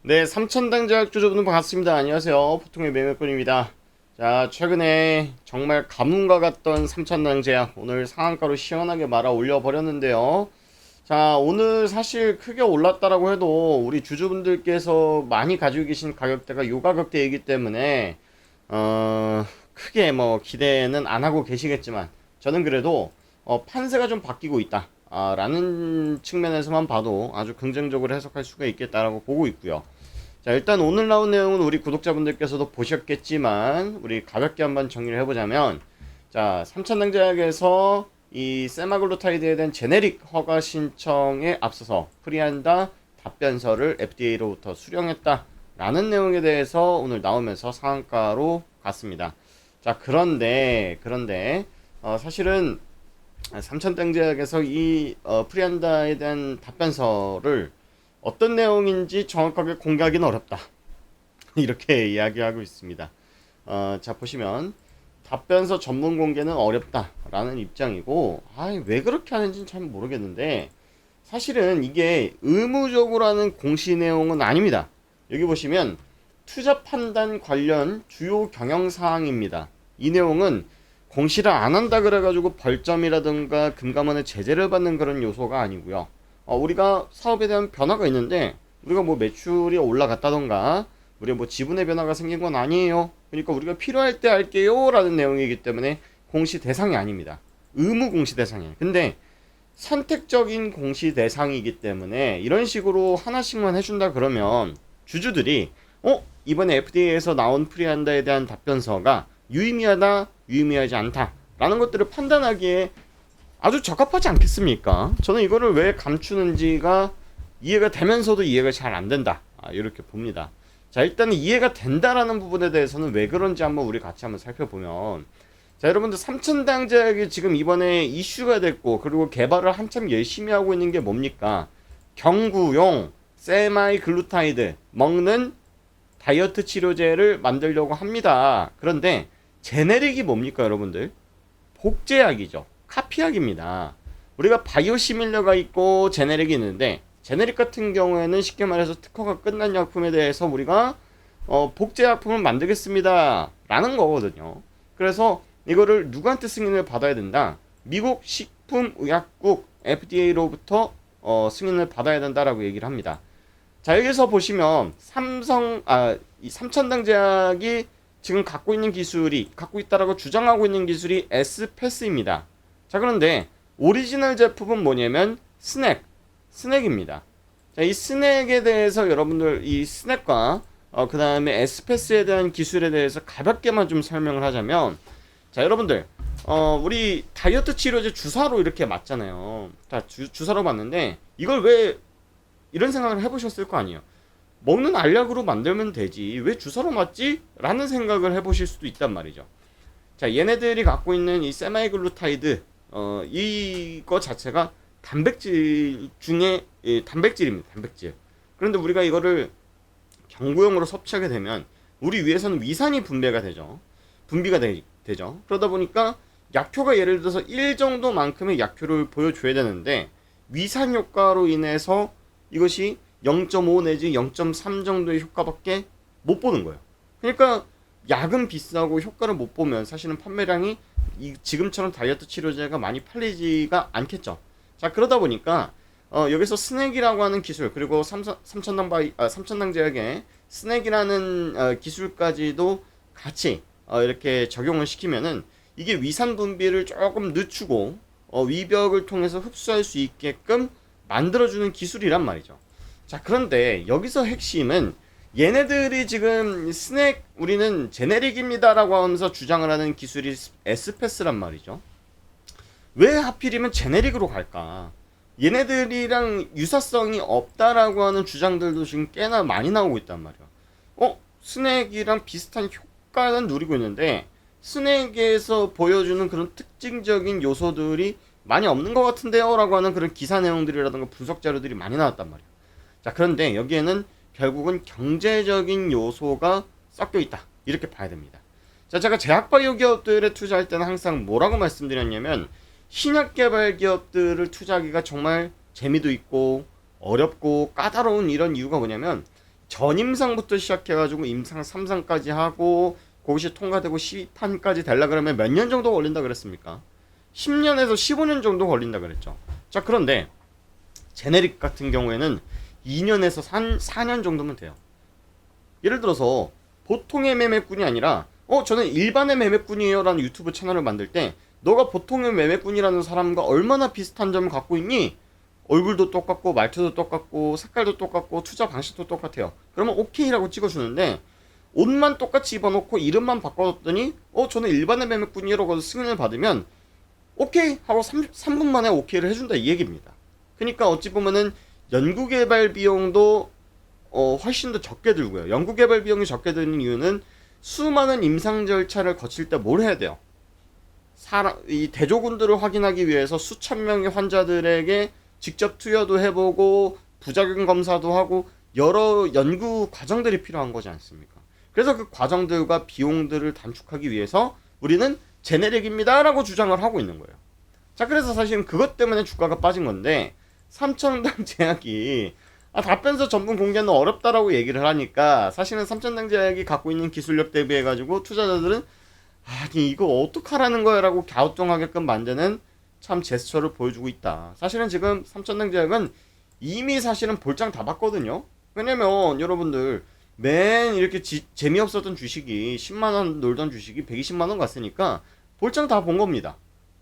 네, 삼천당 제약주주분들 반갑습니다. 안녕하세요. 보통의 매매꾼입니다. 자, 최근에 정말 가뭄과 같던 삼천당 제약 오늘 상한가로 시원하게 말아 올려 버렸는데요. 자, 오늘 사실 크게 올랐다라고 해도 우리 주주분들께서 많이 가지고 계신 가격대가 요 가격대이기 때문에 크게 뭐 기대는 안 하고 계시겠지만 저는 그래도 판세가 좀 바뀌고 있다. 라는 측면에서만 봐도 아주 긍정적으로 해석할 수가 있겠다라고 보고 있고요. 자, 일단 오늘 나온 내용은 우리 구독자분들께서도 보셨겠지만 우리 가볍게 한번 정리를 해보자면, 자, 삼천당제약에서 이 세마글루타이드에 대한 제네릭 허가 신청에 앞서서 프리한다 답변서를 FDA로부터 수령했다 라는 내용에 대해서 오늘 나오면서 상한가로 갔습니다. 자, 그런데 사실은 삼천당제약에서 이 프리한다에 대한 답변서를 어떤 내용인지 정확하게 공개하기는 어렵다. 이렇게 이야기하고 있습니다. 자, 보시면 답변서 전문 공개는 어렵다라는 입장이고, 왜 그렇게 하는지는 잘 모르겠는데 사실은 이게 의무적으로 하는 공시 내용은 아닙니다. 여기 보시면 투자 판단 관련 주요 경영 사항입니다. 이 내용은 공시를 안 한다 그래가지고 벌점이라든가 금감원의 제재를 받는 그런 요소가 아니고요. 우리가 사업에 대한 변화가 있는데 우리가 뭐 매출이 올라갔다던가 우리가 뭐 지분의 변화가 생긴 건 아니에요. 그러니까 우리가 필요할 때 할게요 라는 내용이기 때문에 공시 대상이 아닙니다. 의무 공시 대상이에요. 근데 선택적인 공시 대상이기 때문에 이런 식으로 하나씩만 해준다 그러면 주주들이 이번에 FDA에서 나온 프리한다에 대한 답변서가 유의미하다, 유의미하지 않다 라는 것들을 판단하기에 아주 적합하지 않겠습니까? 저는 이거를 왜 감추는지가 이해가 되면서도 이해가 잘 안 된다. 이렇게 봅니다. 자, 일단 이해가 된다라는 부분에 대해서는 왜 그런지 한번 우리 같이 한번 살펴보면, 자, 여러분들 삼천당 제약이 지금 이번에 이슈가 됐고 그리고 개발을 한참 열심히 하고 있는 게 뭡니까? 경구용 세마이글루타이드 먹는 다이어트 치료제를 만들려고 합니다. 그런데 제네릭이 뭡니까, 여러분들? 복제약이죠. 카피약입니다. 우리가 바이오시밀러가 있고 제네릭이 있는데, 제네릭 같은 경우에는 쉽게 말해서 특허가 끝난 약품에 대해서 우리가 복제약품을 만들겠습니다 라는 거거든요. 그래서 이거를 누구한테 승인을 받아야 된다? 미국 식품의약국 FDA로부터 승인을 받아야 된다라고 얘기를 합니다. 자, 여기서 보시면 이 삼천당제약이 지금 갖고 있다라고 주장하고 있는 기술이 S패스입니다. 자, 그런데 오리지널 제품은 뭐냐면 스낵입니다. 자, 이 스낵에 대해서 여러분들 이 스낵과 그 다음에 S패스에 대한 기술에 대해서 가볍게만 좀 설명을 하자면, 자, 여러분들 우리 다이어트 치료제 주사로 이렇게 맞잖아요. 자, 주사로 맞는데 이걸 왜 이런 생각을 해보셨을 거 아니에요. 먹는 알약으로 만들면 되지 왜 주사로 맞지? 라는 생각을 해보실 수도 있단 말이죠. 자, 얘네들이 갖고 있는 이 세마이글루타이드 이거 자체가 단백질 중에 단백질입니다. 단백질. 그런데 우리가 이거를 경구용으로 섭취하게 되면 우리 위에서는 위산이 분비가 되죠. 그러다 보니까 약효가 예를 들어서 1 정도만큼의 약효를 보여줘야 되는데 위산 효과로 인해서 이것이 0.5 내지 0.3 정도의 효과밖에 못 보는 거예요. 그러니까 약은 비싸고 효과를 못 보면 사실은 판매량이 지금처럼 다이어트 치료제가 많이 팔리지가 않겠죠. 자, 그러다 보니까 여기서 스낵이라고 하는 기술, 그리고 삼천당 제약의 스낵이라는 기술까지도 같이 이렇게 적용을 시키면은 이게 위산 분비를 조금 늦추고 위벽을 통해서 흡수할 수 있게끔 만들어주는 기술이란 말이죠. 자, 그런데 여기서 핵심은 얘네들이 지금 우리는 제네릭입니다라고 하면서 주장을 하는 기술이 S패스란 말이죠. 왜 하필이면 제네릭으로 갈까? 얘네들이랑 유사성이 없다라고 하는 주장들도 지금 꽤나 많이 나오고 있단 말이야. 스낵이랑 비슷한 효과는 누리고 있는데 스낵에서 보여주는 그런 특징적인 요소들이 많이 없는 것 같은데요 라고 하는 그런 기사 내용들이라든가 분석 자료들이 많이 나왔단 말이야. 자, 그런데 여기에는 결국은 경제적인 요소가 섞여 있다 이렇게 봐야 됩니다. 자, 제가 제약바이오 기업들에 투자할 때는 항상 뭐라고 말씀드렸냐면, 신약 개발 기업들을 투자하기가 정말 재미도 있고 어렵고 까다로운 이런 이유가 뭐냐면, 전임상부터 시작해가지고 임상 3상까지 하고 그것이 통과되고 시판까지 되려 그러면 몇 년 정도 걸린다 그랬습니까? 10년에서 15년 정도 걸린다 그랬죠. 자, 그런데 제네릭 같은 경우에는 2년에서 4년 정도면 돼요. 예를 들어서 보통의 매매꾼이 아니라 저는 일반의 매매꾼이에요 라는 유튜브 채널을 만들 때 너가 보통의 매매꾼이라는 사람과 얼마나 비슷한 점을 갖고 있니? 얼굴도 똑같고 말투도 똑같고 색깔도 똑같고 투자 방식도 똑같아요. 그러면 오케이라고 찍어주는데 옷만 똑같이 입어놓고 이름만 바꿔줬더니 저는 일반의 매매꾼이라고 승인을 받으면 오케이 하고 3분 만에 오케이를 해준다 이 얘기입니다. 그러니까 어찌 보면은 연구개발 비용도 훨씬 더 적게 들고요. 연구개발 비용이 적게 드는 이유는 수많은 임상 절차를 거칠 때 뭘 해야 돼요? 이 대조군들을 확인하기 위해서 수천 명의 환자들에게 직접 투여도 해보고 부작용 검사도 하고 여러 연구 과정들이 필요한 거지 않습니까? 그래서 그 과정들과 비용들을 단축하기 위해서 우리는 제네릭입니다 라고 주장을 하고 있는 거예요. 자, 그래서 사실은 그것 때문에 주가가 빠진 건데 삼천당 제약이 답변서 전문 공개는 어렵다라고 얘기를 하니까 사실은 삼천당 제약이 갖고 있는 기술력 대비해 가지고 투자자들은 아니 이거 어떡하라는 거야 라고 갸우뚱하게끔 만드는 참 제스처를 보여주고 있다. 사실은 지금 삼천당 제약은 이미 사실은 볼장 다 봤거든요. 왜냐면 여러분들 맨 이렇게 재미없었던 주식이 10만원 놀던 주식이 120만원 갔으니까 볼장 다 본 겁니다.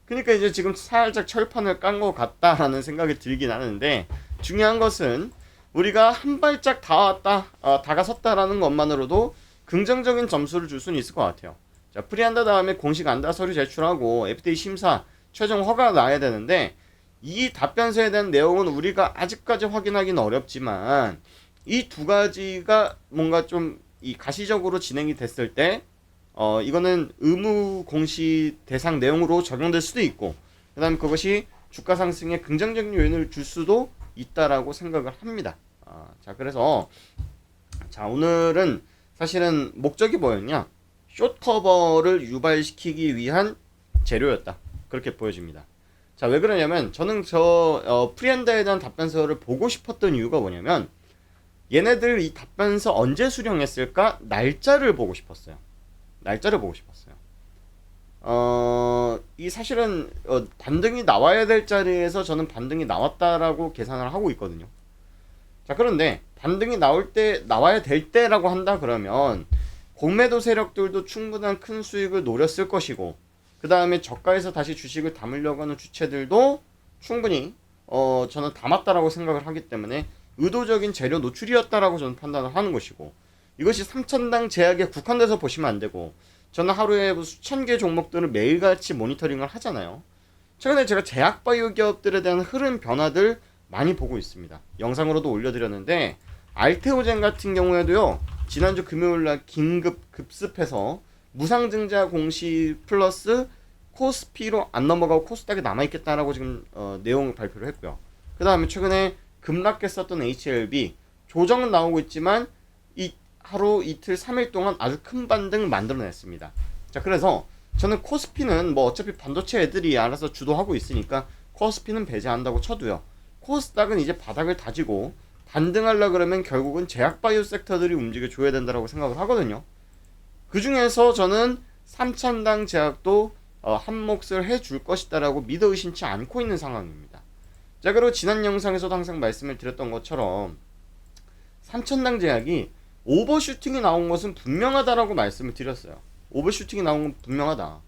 그러니까 이제 지금 살짝 철판을 깐 것 같다라는 생각이 들긴 하는데 중요한 것은 우리가 한 발짝 다 왔다 다가섰다라는 것만으로도 긍정적인 점수를 줄 수는 있을 것 같아요. 자, 프리한다 다음에 공식 안다 서류 제출하고 FDA 심사 최종 허가가 나야 되는데 이 답변서에 대한 내용은 우리가 아직까지 확인하기는 어렵지만 이 두 가지가 뭔가 좀 이 가시적으로 진행이 됐을 때 이거는 의무 공시 대상 내용으로 적용될 수도 있고 그 다음에 그것이 주가 상승에 긍정적인 요인을 줄 수도 있다라고 생각을 합니다. 자, 그래서 자, 오늘은 사실은 목적이 뭐였냐? 숏 커버를 유발시키기 위한 재료였다. 그렇게 보여집니다. 자, 왜 그러냐면 저는 프리한다에 대한 답변서를 보고 싶었던 이유가 뭐냐면 얘네들 이 답변서 언제 수령했을까? 날짜를 보고 싶었어요. 날짜를 보고 싶었어요. 이 사실은 반등이 나와야 될 자리에서 저는 반등이 나왔다라고 계산을 하고 있거든요. 자, 그런데 반등이 나와야 될 때라고 한다 그러면 공매도 세력들도 충분한 큰 수익을 노렸을 것이고 그 다음에 저가에서 다시 주식을 담으려고 하는 주체들도 충분히 저는 담았다라고 생각을 하기 때문에 의도적인 재료 노출이었다라고 저는 판단을 하는 것이고 이것이 삼천당 제약에 국한돼서 보시면 안 되고 저는 하루에 수천 개 종목들을 매일같이 모니터링을 하잖아요. 최근에 제가 제약바이오 기업들에 대한 흐름 변화들 많이 보고 있습니다. 영상으로도 올려드렸는데 알테오젠 같은 경우에도요. 지난주 금요일날 긴급 급습해서 무상증자 공시 플러스 코스피로 안 넘어가고 코스닥에 남아있겠다라고 지금 내용을 발표를 했고요. 그 다음에 최근에 급락했었던 HLB 조정은 나오고 있지만 이 하루 이틀 3일 동안 아주 큰 반등을 만들어냈습니다. 자, 그래서 저는 코스피는 뭐 어차피 반도체 애들이 알아서 주도하고 있으니까 코스피는 배제한다고 쳐도요. 코스닥은 이제 바닥을 다지고 반등하려 그러면 결국은 제약바이오 섹터들이 움직여줘야 된다고 생각을 하거든요. 그 중에서 저는 삼천당 제약도 한 몫을 해줄 것이다라고 믿어 의심치 않고 있는 상황입니다. 자, 그리고 지난 영상에서도 항상 말씀을 드렸던 것처럼 삼천당 제약이 오버슈팅이 나온 것은 분명하다라고 말씀을 드렸어요. 오버슈팅이 나온 건 분명하다.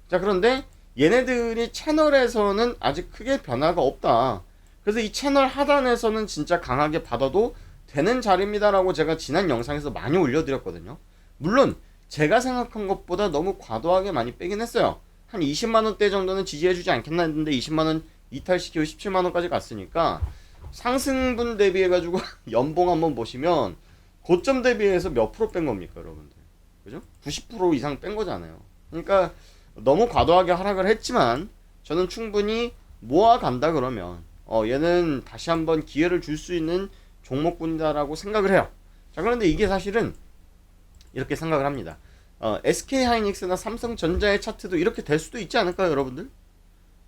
자, 그런데 얘네들이 채널에서는 아직 크게 변화가 없다. 그래서 이 채널 하단에서는 진짜 강하게 받아도 되는 자리입니다라고 제가 지난 영상에서 많이 올려드렸거든요. 물론 제가 생각한 것보다 너무 과도하게 많이 빼긴 했어요. 한 20만원대 정도는 지지해주지 않겠나 했는데 20만원 이탈시키고 17만원까지 갔으니까 상승분 대비해가지고 연봉 한번 보시면 고점 대비해서 몇 프로 뺀 겁니까 여러분들? 그죠? 90% 이상 뺀 거잖아요. 그러니까 너무 과도하게 하락을 했지만 저는 충분히 모아간다 그러면 얘는 다시 한번 기회를 줄 수 있는 종목군이다라고 생각을 해요. 자, 그런데 이게 사실은 이렇게 생각을 합니다. SK하이닉스나 삼성전자의 차트도 이렇게 될 수도 있지 않을까요 여러분들?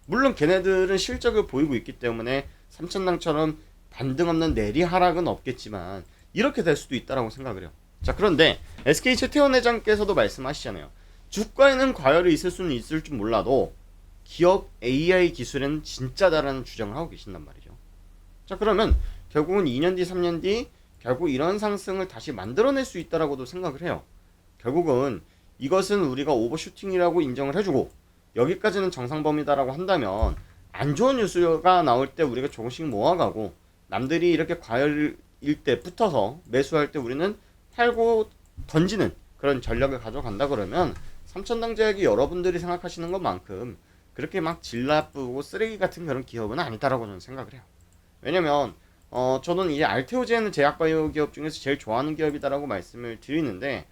물론 걔네들은 실적을 보이고 있기 때문에 삼천당처럼 반등 없는 내리 하락은 없겠지만 이렇게 될 수도 있다라고 생각을 해요. 자, 그런데 SK 최태원 회장께서도 말씀하시잖아요. 주가에는 과열이 있을 수는 있을 줄 몰라도 기업 AI 기술에는 진짜다라는 주장을 하고 계신단 말이죠. 자, 그러면 결국은 2년 뒤, 3년 뒤 결국 이런 상승을 다시 만들어낼 수 있다라고도 생각을 해요. 결국은 이것은 우리가 오버슈팅이라고 인정을 해주고 여기까지는 정상범위다라고 한다면 안 좋은 뉴스가 나올 때 우리가 조금씩 모아가고 남들이 이렇게 과열일 때 붙어서 매수할 때 우리는 팔고 던지는 그런 전략을 가져간다 그러면 삼천당제약이 여러분들이 생각하시는 것만큼 그렇게 막 질 나쁘고 쓰레기 같은 그런 기업은 아니다라고 저는 생각을 해요. 왜냐면 저는 이제 알테오제는 제약바이오 기업 중에서 제일 좋아하는 기업이다라고 말씀을 드리는데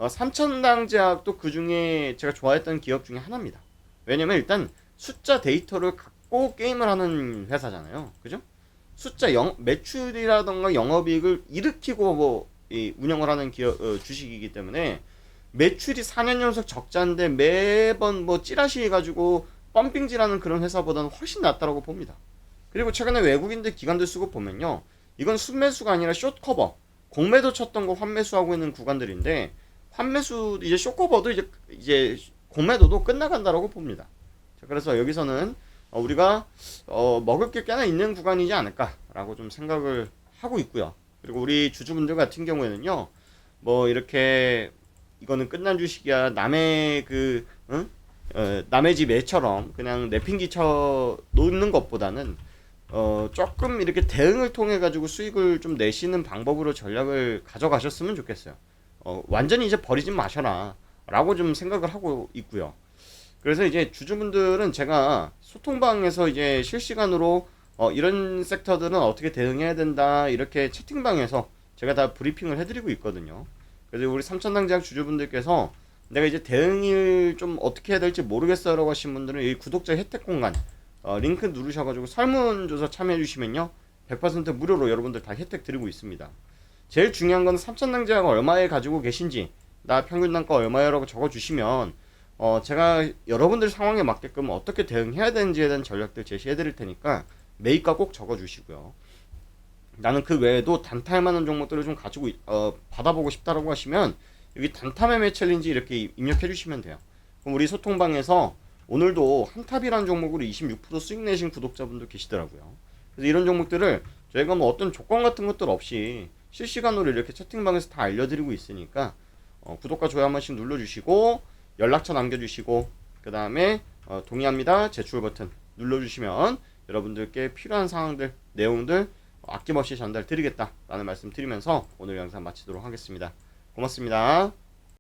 삼천당제약도 그 중에 제가 좋아했던 기업 중에 하나입니다. 왜냐면 일단 숫자 데이터를 갖고 게임을 하는 회사잖아요. 그죠? 숫자 매출이라던가 영업이익을 일으키고 운영을 하는 기업 주식이기 때문에 매출이 4년 연속 적자인데 매번 찌라시 해가지고 펌핑질하는 그런 회사보다는 훨씬 낫다라고 봅니다. 그리고 최근에 외국인들 기관들 쓰고 보면요, 이건 순매수가 아니라 숏커버, 공매도 쳤던 거 환매수하고 있는 구간들인데 환매수 이제 숏커버도 이제 공매도도 끝나간다라고 봅니다. 자, 그래서 여기서는 우리가 먹을 게 꽤나 있는 구간이지 않을까라고 좀 생각을 하고 있고요. 그리고 우리 주주분들 같은 경우에는요, 이렇게 이거는 끝난 주식이야 남의 남의 집 애처럼 그냥 내핑기 쳐 놓는 것보다는 조금 이렇게 대응을 통해 가지고 수익을 좀 내시는 방법으로 전략을 가져가셨으면 좋겠어요. 완전히 이제 버리지 마셔라 라고 좀 생각을 하고 있고요. 그래서 이제 주주분들은 제가 소통방에서 이제 실시간으로 이런 섹터들은 어떻게 대응해야 된다 이렇게 채팅방에서 제가 다 브리핑을 해드리고 있거든요. 그래서 우리 삼천당제약 주주분들께서 내가 이제 대응을 좀 어떻게 해야 될지 모르겠어 라고 하신 분들은 이 구독자 혜택 공간 링크 누르셔가지고 설문조사 참여해 주시면요 100% 무료로 여러분들 다 혜택 드리고 있습니다. 제일 중요한 건 삼천당제약 얼마에 가지고 계신지 나 평균 단가 얼마야라고 적어주시면 제가 여러분들 상황에 맞게끔 어떻게 대응해야 되는지에 대한 전략들 제시해 드릴 테니까 매입가 꼭 적어주시고요. 나는 그 외에도 단타할 만한 종목들을 좀 가지고 받아보고 싶다라고 하시면 여기 단타 매매 챌린지 이렇게 입력해 주시면 돼요. 그럼 우리 소통방에서 오늘도 한탑이라는 종목으로 26% 수익 내신 구독자분들 계시더라고요. 그래서 이런 종목들을 저희가 어떤 조건 같은 것들 없이 실시간으로 이렇게 채팅방에서 다 알려드리고 있으니까 구독과 좋아요 한 번씩 눌러주시고 연락처 남겨주시고 그 다음에 동의합니다 제출 버튼 눌러주시면 여러분들께 필요한 사항들 내용들 아낌없이 전달 드리겠다라는 말씀 드리면서 오늘 영상 마치도록 하겠습니다. 고맙습니다.